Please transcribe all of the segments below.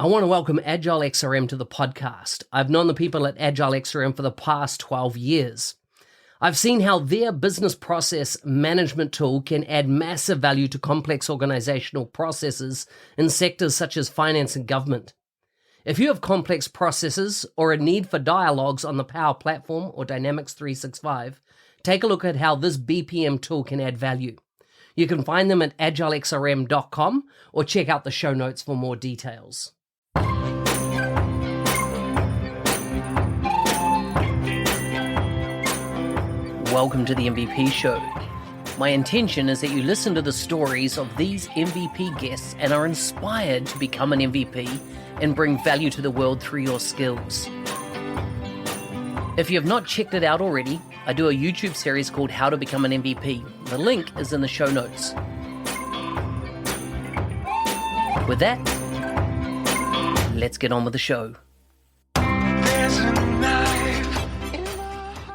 I want to welcome Agile XRM to the podcast. I've known the people at Agile XRM for the past 12 years. I've seen how their business process management tool can add massive value to complex organizational processes in sectors such as finance and government. If you have complex processes or a need for dialogues on the Power Platform or Dynamics 365, take a look at how this BPM tool can add value. You can find them at agilexrm.com or check out the show notes for more details. Welcome to the MVP Show. My intention is that you listen to the stories of these MVP guests and are inspired to become an MVP and bring value to the world through your skills. If you have not checked it out already, I do a YouTube series called How to Become an MVP. The link is in the show notes. With that, let's get on with the show.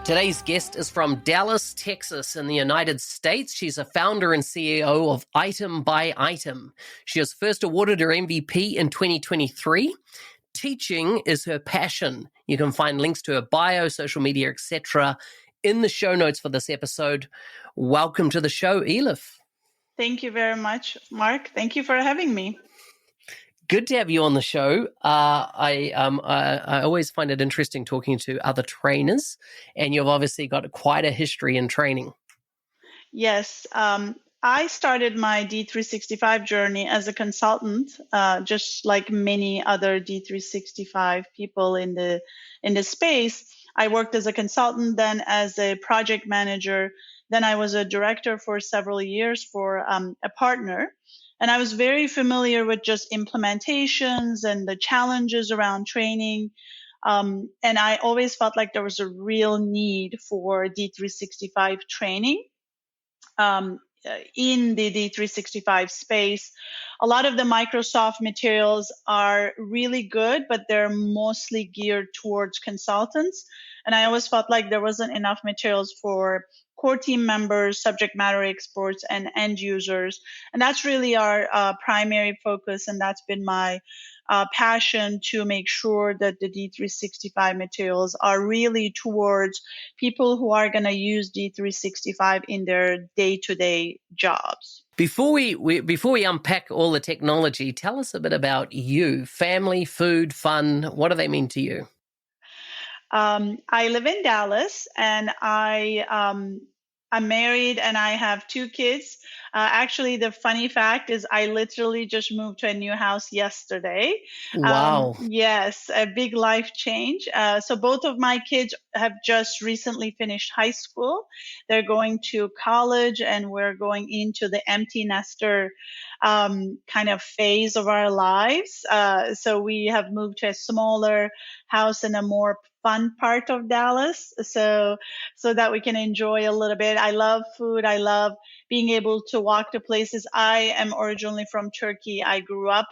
Today's guest is from Dallas, Texas in the United States. She's a founder and CEO of Item by Item. She was first awarded her MVP in 2023. Teaching is her passion. You can find links to her bio, social media, etc. in the show notes for this episode. Welcome to the show, Elif. Thank you very much, Mark. Thank you for having me. Good to have you on the show. I always find it interesting talking to other trainers, and you've obviously got quite a history in training. Yes, I started my D365 journey as a consultant, just like many other D365 people in the space. I worked as a consultant, then as a project manager, then I was a director for several years for a partner. And I was very familiar with just implementations and the challenges around training. And I always felt like there was a real need for D365 training in the D365 space. A lot of the Microsoft materials are really good, but they're mostly geared towards consultants. And I always felt like there wasn't enough materials for core team members, subject matter experts, and end users. And that's really our primary focus. And that's been my passion to make sure that the D365 materials are really towards people who are going to use D365 in their day-to-day jobs. Before we unpack all the technology, tell us a bit about you. Family, food, fun. What do they mean to you? I live in Dallas, and I'm married, and I have 2 kids. Actually, the funny fact is I literally just moved to a new house yesterday. Wow. Yes, a big life change. So both of my kids have just recently finished high school. They're going to college, and we're going into the empty nester kind of phase of our lives. So we have moved to a smaller house in a more fun part of Dallas, so that we can enjoy a little bit. I love food. I love being able to walk to places. I am originally from Turkey. I grew up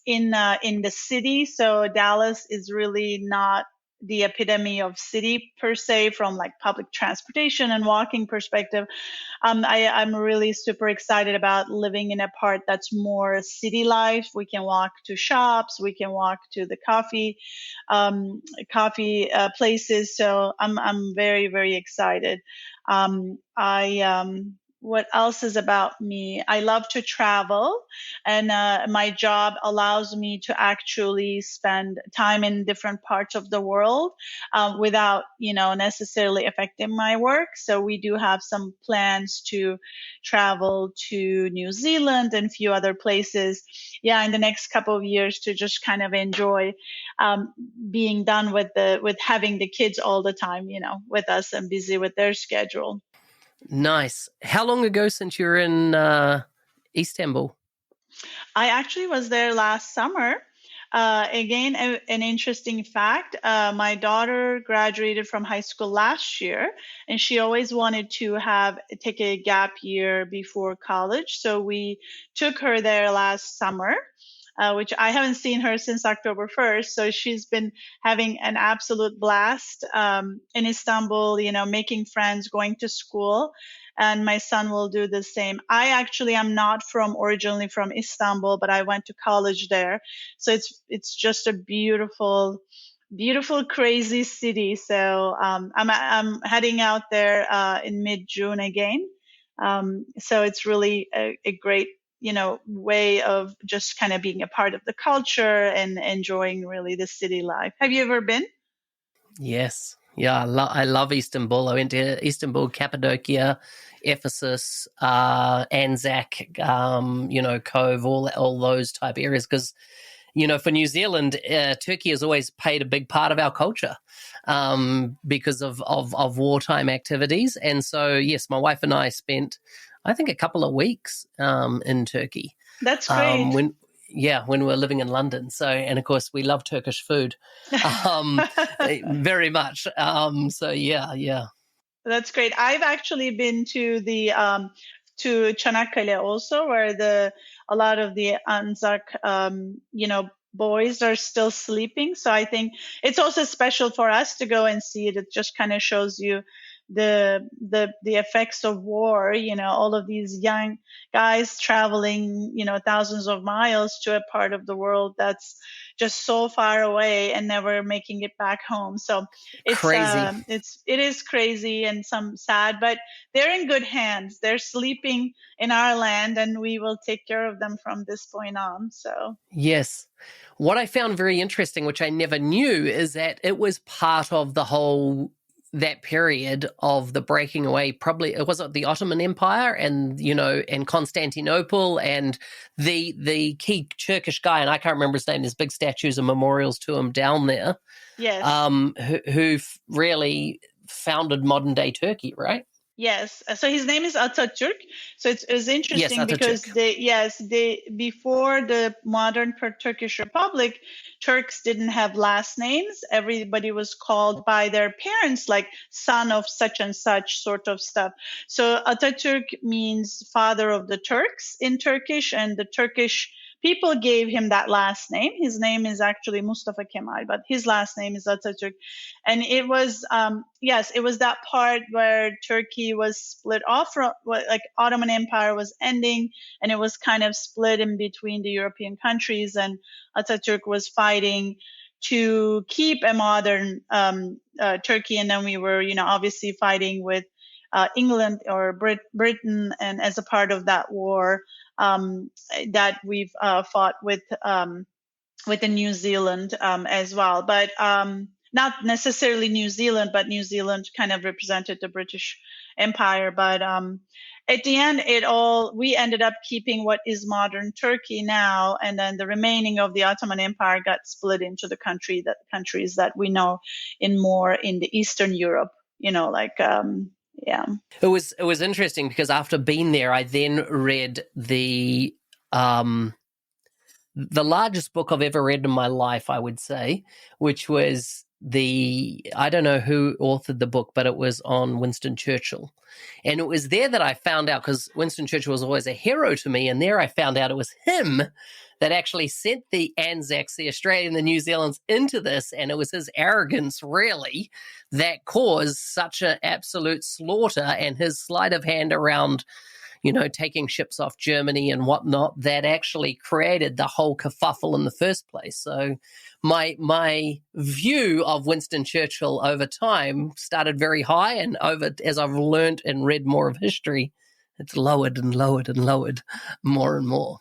in the city, so Dallas is really not the epitome of city per se from like public transportation and walking perspective. I'm really super excited about living in a part that's more city life. We can walk to shops, we can walk to the coffee places. So I'm very, very excited. What else is about me? I love to travel, and my job allows me to actually spend time in different parts of the world without, necessarily affecting my work. So we do have some plans to travel to New Zealand and a few other places, in the next couple of years to just kind of enjoy being done with having the kids all the time, with us and busy with their schedule. Nice. How long ago since you were in Istanbul? I actually was there last summer. Again, an interesting fact. My daughter graduated from high school last year, and she always wanted to take a gap year before college. So we took her there last summer. Which I haven't seen her since October 1st. So she's been having an absolute blast in Istanbul, making friends, going to school. and my son will do the same. I actually am not originally from Istanbul, but I went to college there. So it's just a beautiful, beautiful, crazy city. So I'm heading out there in mid-June again. So it's really a great, way of just kind of being a part of the culture and enjoying really the city life. Have you ever been? Yes. Yeah, I love Istanbul. I went to Istanbul, Cappadocia, Ephesus, Anzac, Cove, all those type areas. Because, for New Zealand, Turkey has always played a big part of our culture because of wartime activities. And so, yes, my wife and I spent, I think, a couple of weeks in Turkey. That's great. When we were living in London. So, and of course, we love Turkish food very much. So, yeah. That's great. I've actually been to the to Çanakkale also, where a lot of the Anzac boys are still sleeping. So I think it's also special for us to go and see it. It just kind of shows you the effects of war. All of these young guys traveling, thousands of miles to a part of the world that's just so far away and never making it back home. So Crazy. it is crazy and some sad, but they're in good hands. They're sleeping in our land, and we will take care of them from this point on. So Yes. What I found very interesting, which I never knew, is that it was part of that period of the breaking away. Probably it was the Ottoman Empire and Constantinople, and the key Turkish guy, and I can't remember his name. There's big statues and memorials to him down there. yes. Who really founded modern day Turkey, right? Yes. So his name is Atatürk. So it's interesting because they before the modern Turkish Republic, Turks didn't have last names. Everybody was called by their parents, like son of such and such sort of stuff. So Atatürk means father of the Turks in Turkish, and the Turkish people gave him that last name. His name is actually Mustafa Kemal, but his last name is Atatürk. And it was, it was that part where Turkey was split off from, like Ottoman Empire was ending, and it was kind of split in between the European countries. And Atatürk was fighting to keep a modern Turkey. And then we were, obviously fighting with England or Britain, and as a part of that war that we've fought with the New Zealand as well, but not necessarily New Zealand, but New Zealand kind of represented the British Empire. But at the end, we ended up keeping what is modern Turkey now, and then the remaining of the Ottoman Empire got split into the countries that we know in the Eastern Europe. Yeah. It was interesting because after being there, I then read the largest book I've ever read in my life, I would say, which was I don't know who authored the book, but it was on Winston Churchill. And it was there that I found out, because Winston Churchill was always a hero to me, and there I found out it was him that actually sent the Anzacs, the Australian, the New Zealanders into this, and it was his arrogance, really, that caused such an absolute slaughter, and his sleight of hand around taking ships off Germany and whatnot, that actually created the whole kerfuffle in the first place. So my view of Winston Churchill over time started very high, and as I've learned and read more of history, it's lowered and lowered and lowered more and more.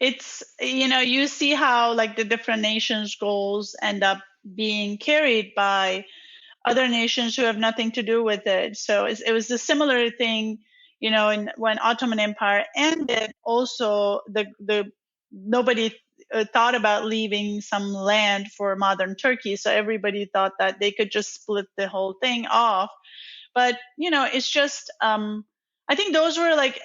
It's, you see how like the different nations' goals end up being carried by other nations who have nothing to do with it. So it was a similar thing, when Ottoman Empire ended. Also, nobody thought about leaving some land for modern Turkey, so everybody thought that they could just split the whole thing off. But it's just I think those were like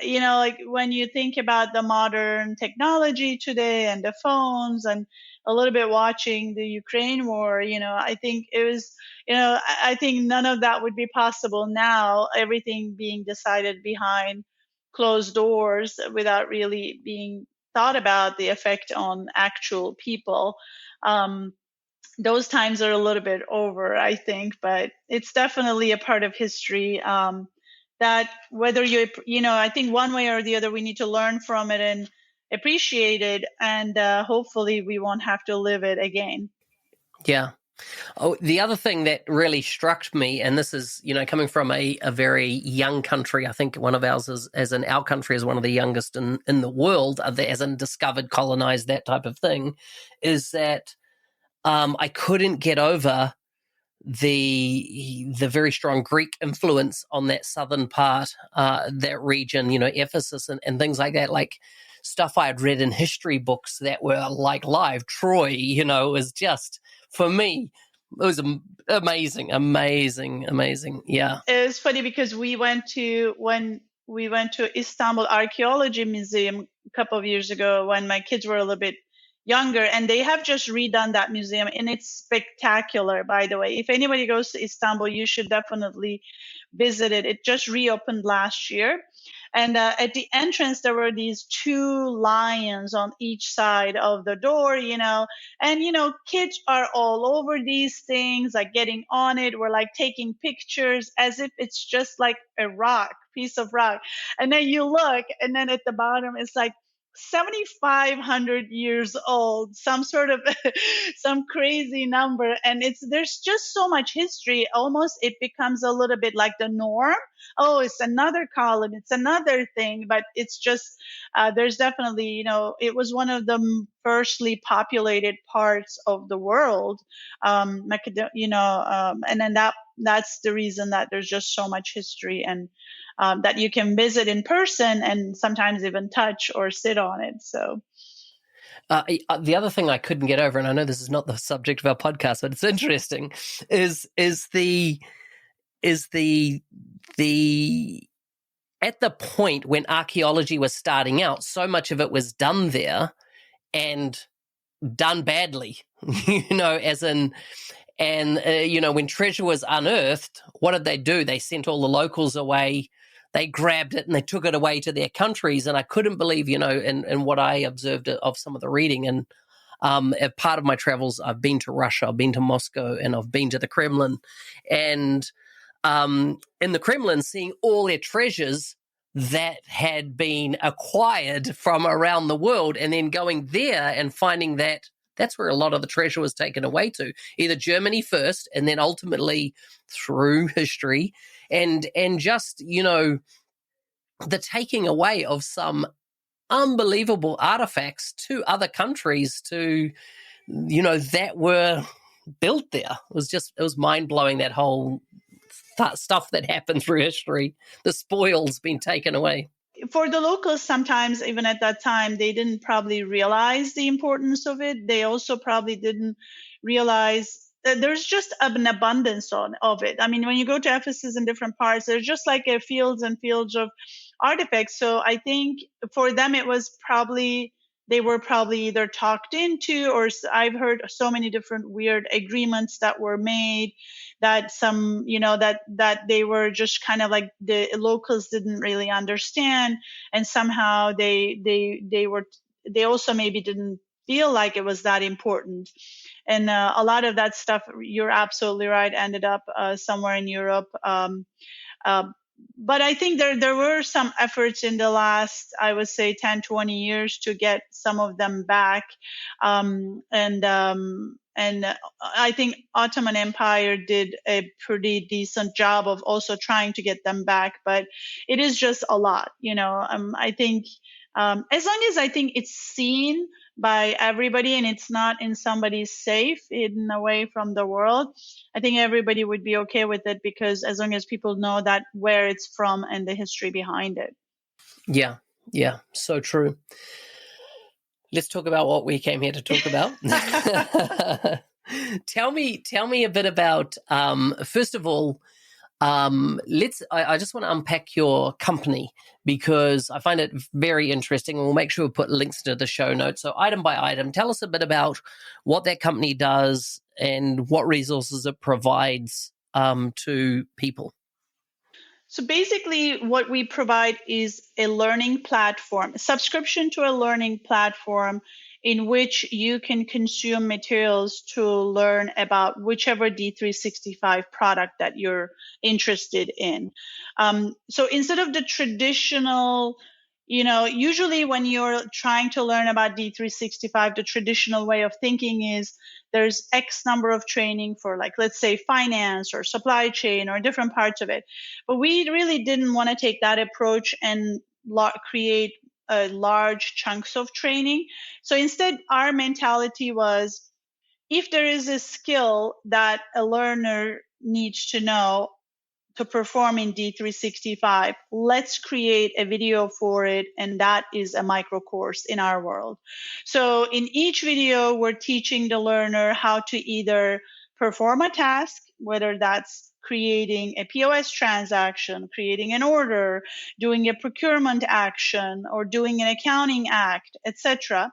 when you think about the modern technology today and the phones and a little bit watching the Ukraine war, I think it was, I think none of that would be possible now, everything being decided behind closed doors without really being thought about the effect on actual people. Those times are a little bit over, I think, but it's definitely a part of history that whether I think one way or the other, we need to learn from it and appreciate it, and hopefully we won't have to live it again. Yeah. Oh, the other thing that really struck me, and this is, coming from a very young country, I think one of ours is, as in our country is one of the youngest in the world, as in discovered, colonized, that type of thing, is that I couldn't get over the very strong Greek influence on that southern part, that region, Ephesus and things like that, like stuff I had read in history books that were like live. Troy, is just, for me, it was amazing. Yeah. It was funny because when we went to Istanbul Archaeology Museum a couple of years ago when my kids were a little bit younger, and they have just redone that museum, and it's spectacular, by the way. If anybody goes to Istanbul, you should definitely visit it. It just reopened last year. And at the entrance, there were these two lions on each side of the door, and kids are all over these things, like getting on it. We're like taking pictures as if it's just like a piece of rock. And then you look, and then at the bottom, it's like 7,500 years old, some sort of some crazy number. And there's just so much history. Almost it becomes a little bit like the norm. Oh, it's another column, it's another thing. But it's just there's definitely, it was one of the firstly populated parts of the world, and then that's the reason that there's just so much history, and that you can visit in person and sometimes even touch or sit on it. So the other thing I couldn't get over, and I know this is not the subject of our podcast, but it's interesting, is the at the point when archaeology was starting out, so much of it was done there and done badly, as in. And, when treasure was unearthed, what did they do? They sent all the locals away. They grabbed it and they took it away to their countries. And I couldn't believe, in what I observed of some of the reading. And as part of my travels, I've been to Russia, I've been to Moscow, and I've been to the Kremlin. And in the Kremlin, seeing all their treasures that had been acquired from around the world, and then going there and finding that that's where a lot of the treasure was taken away to, either Germany first and then ultimately through history, and just, the taking away of some unbelievable artifacts to other countries to, that were built there. It was mind-blowing, that whole stuff that happened through history. The spoils being taken away. For the locals, sometimes even at that time, they didn't probably realize the importance of it. They also probably didn't realize that there's just an abundance of it. I mean, when you go to Ephesus in different parts, there's just like fields and fields of artifacts. So I think for them, they were probably either talked into, or I've heard so many different weird agreements that were made that some, that they were just kind of like the locals didn't really understand. And somehow they also maybe didn't feel like it was that important. And a lot of that stuff, you're absolutely right, ended up somewhere in Europe. But I think there were some efforts in the last, I would say, 10, 20 years to get some of them back. And I think Ottoman Empire did a pretty decent job of also trying to get them back. But it is just a lot, I think as long as I think it's seen by everybody and it's not in somebody's safe, hidden away from the world, I think everybody would be okay with it, because as long as people know that where it's from and the history behind it. Yeah, so true. Let's talk about what we came here to talk about. Tell me a bit about, first of all, I just want to unpack your company, because I find it very interesting, and we'll make sure we put links to the show notes. So item by item, tell us a bit about what that company does and what resources it provides to people. So basically what we provide is a learning platform, a subscription to a learning platform in which you can consume materials to learn about whichever D365 product that you're interested in. So instead of the traditional, usually when you're trying to learn about D365, the traditional way of thinking is there's X number of training for, like, let's say finance or supply chain or different parts of it. But we really didn't want to take that approach and create large chunks of training. So instead, our mentality was, if there is a skill that a learner needs to know to perform in D365, let's create a video for it, and that is a micro course in our world. So in each video, we're teaching the learner how to either perform a task, whether that's creating a POS transaction, creating an order, doing a procurement action, or doing an accounting act, etc.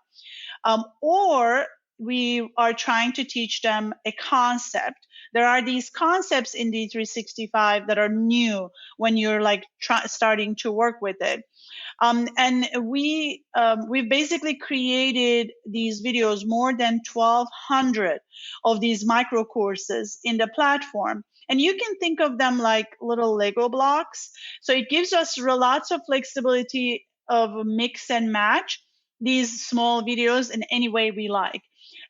Or we are trying to teach them a concept. There are these concepts in D365 that are new when you're like starting to work with it. And we've basically created these videos, more than 1,200 of these micro courses in the platform. And you can think of them like little Lego blocks. So it gives us lots of flexibility of mix and match these small videos in any way we like.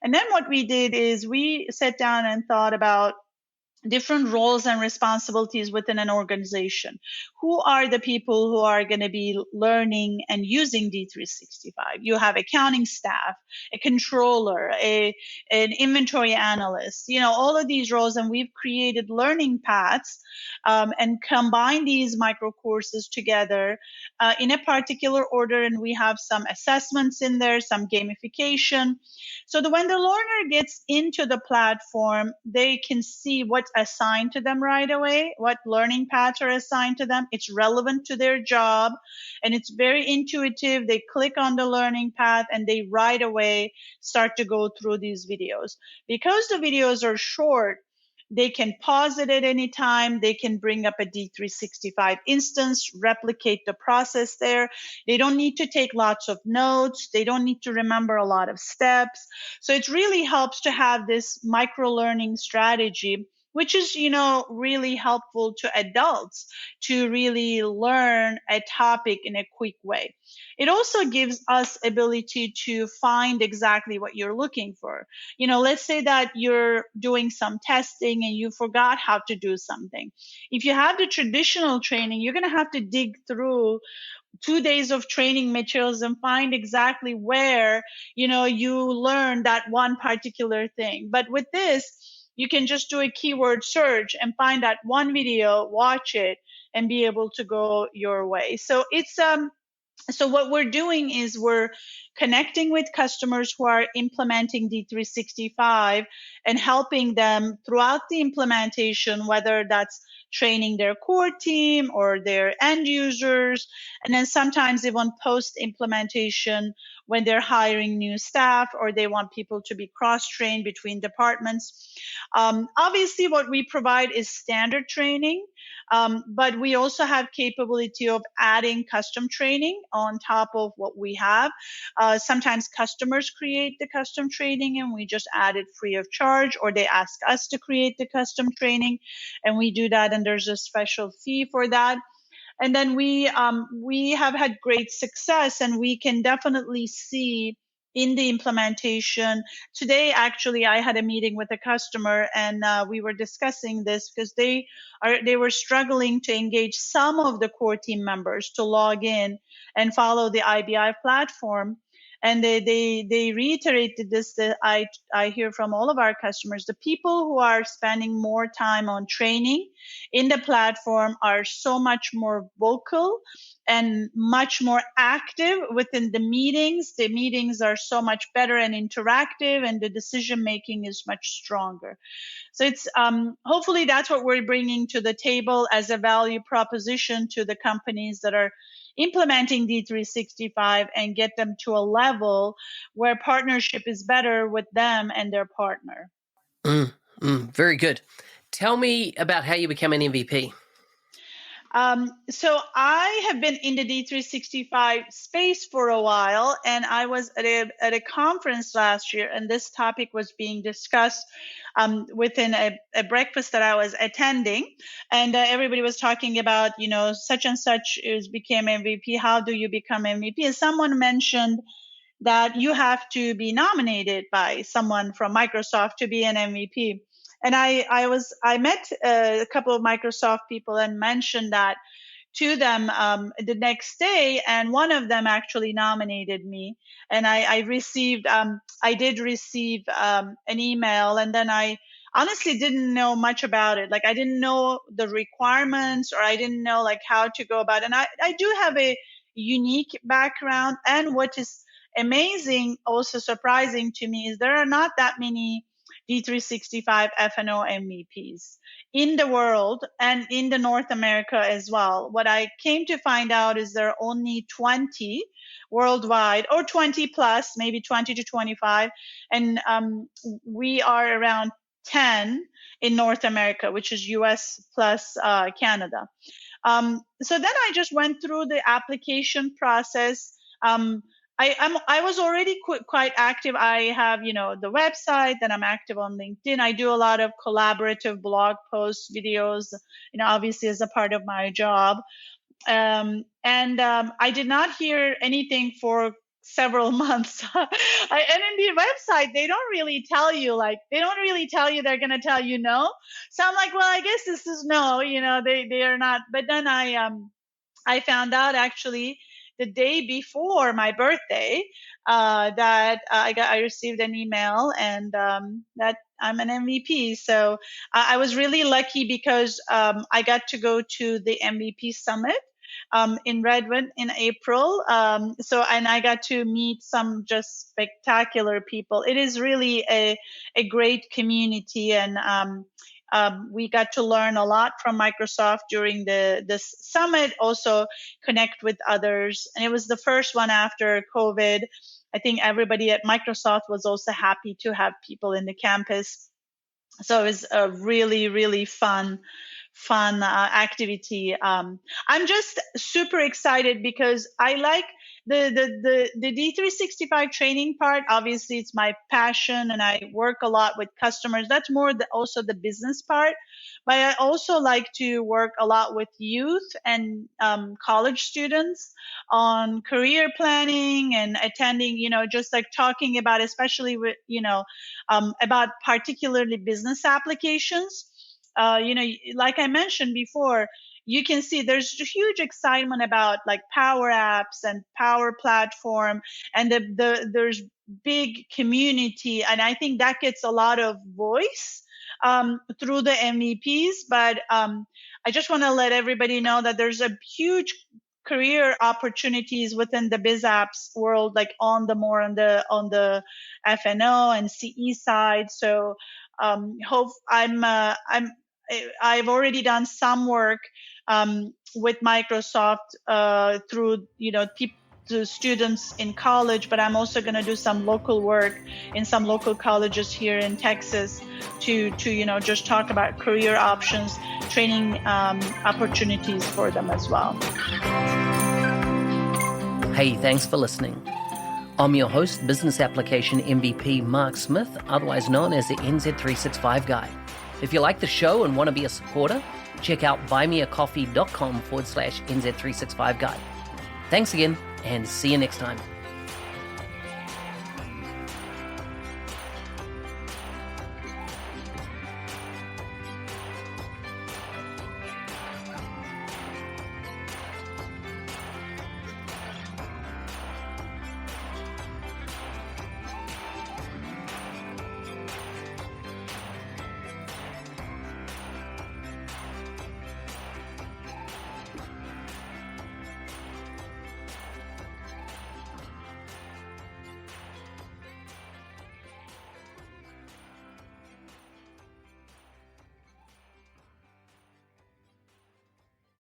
And then what we did is we sat down and thought about different roles and responsibilities within an organization. Who are the people who are going to be learning and using D365? You have accounting staff, a controller, an inventory analyst, all of these roles. And we've created learning paths and combined these micro courses together in a particular order. And we have some assessments in there, some gamification. So that when the learner gets into the platform, they can see what's assigned to them right away, what learning paths are assigned to them. It's relevant to their job, and it's very intuitive. They click on the learning path and they right away start to go through these videos. Because the videos are short, they can pause it at any time. They can bring up a D365 instance, replicate the process there. They don't need to take lots of notes. They don't need to remember a lot of steps. So it really helps to have this micro learning strategy, which is, really helpful to adults to really learn a topic in a quick way. It also gives us ability to find exactly what you're looking for. Let's say that you're doing some testing and you forgot how to do something. If you have the traditional training, you're going to have to dig through 2 days of training materials and find exactly where, you learn that one particular thing. But with this, you can just do a keyword search and find that one video, watch it, and be able to go your way. So so what we're doing is we're connecting with customers who are implementing D365 and helping them throughout the implementation, whether that's training their core team or their end users, and then sometimes even post implementation when they're hiring new staff or they want people to be cross-trained between departments. Obviously, what we provide is standard training. But we also have capability of adding custom training on top of what we have. Sometimes customers create the custom training and we just add it free of charge, or they ask us to create the custom training and we do that, and there's a special fee for that. And then we have had great success, and we can definitely see in the implementation. Today, actually, I had a meeting with a customer, and we were discussing this because they were struggling to engage some of the core team members to log in and follow the IBI platform. And they reiterated this, that I hear from all of our customers. The people who are spending more time on training in the platform are so much more vocal and much more active within the meetings. The meetings are so much better and interactive, and the decision making is much stronger. So it's hopefully that's what we're bringing to the table as a value proposition to the companies that are implementing D365 and get them to a level where partnership is better with them and their partner. Very good. Tell me about how you became an MVP. So I have been in the D365 space for a while, and I was at a conference last year, and this topic was being discussed within a breakfast that I was attending, and everybody was talking about, such and such became MVP. How do you become MVP? And someone mentioned that you have to be nominated by someone from Microsoft to be an MVP. And I met a couple of Microsoft people and mentioned that to them the next day, and one of them actually nominated me, and I did receive an email, and then I honestly didn't know much about it. Like, I didn't know the requirements, or I didn't know like how to go about it. And I do have a unique background, and what is amazing, also surprising to me, is there are not that many D365 F&O MVPs in the world and in the North America as well. What I came to find out is there are only 20 worldwide, or 20 plus, maybe 20 to 25. And we are around 10 in North America, which is US plus Canada. So then I just went through the application process. I was already quite active. I have, the website, then I'm active on LinkedIn. I do a lot of collaborative blog posts, videos, obviously as a part of my job. And I did not hear anything for several months. And in the website, they don't really tell you, they're going to tell you no. So I'm like, well, I guess this is no, they are not. But then I found out actually the day before my birthday that I received an email, and that I'm an MVP. So I was really lucky because I got to go to the MVP summit in Redmond in April. And I got to meet some just spectacular people. It is really a great community, and we got to learn a lot from Microsoft during this summit, also connect with others. And it was the first one after COVID. I think everybody at Microsoft was also happy to have people in the campus. So it was a really, really fun activity. I'm just super excited because I like the D365 training part. Obviously, it's my passion, and I work a lot with customers. That's more also the business part. But I also like to work a lot with youth and college students on career planning and attending, just like talking about, especially with, about particularly business applications. Like I mentioned before, you can see there's huge excitement about like Power Apps and Power Platform, and there's big community, and I think that gets a lot of voice through the MVPs. But I just want to let everybody know that there's a huge career opportunities within the biz apps world, like on the F&O and CE side. So I've already done some work with Microsoft through to students in college, but I'm also going to do some local work in some local colleges here in Texas to just talk about career options, training opportunities for them as well. Hey, thanks for listening. I'm your host, Business Application MVP Mark Smith, otherwise known as the NZ365 Guy. If you like the show and want to be a supporter, check out buymeacoffee.com/NZ365 Guy. Thanks again, and see you next time.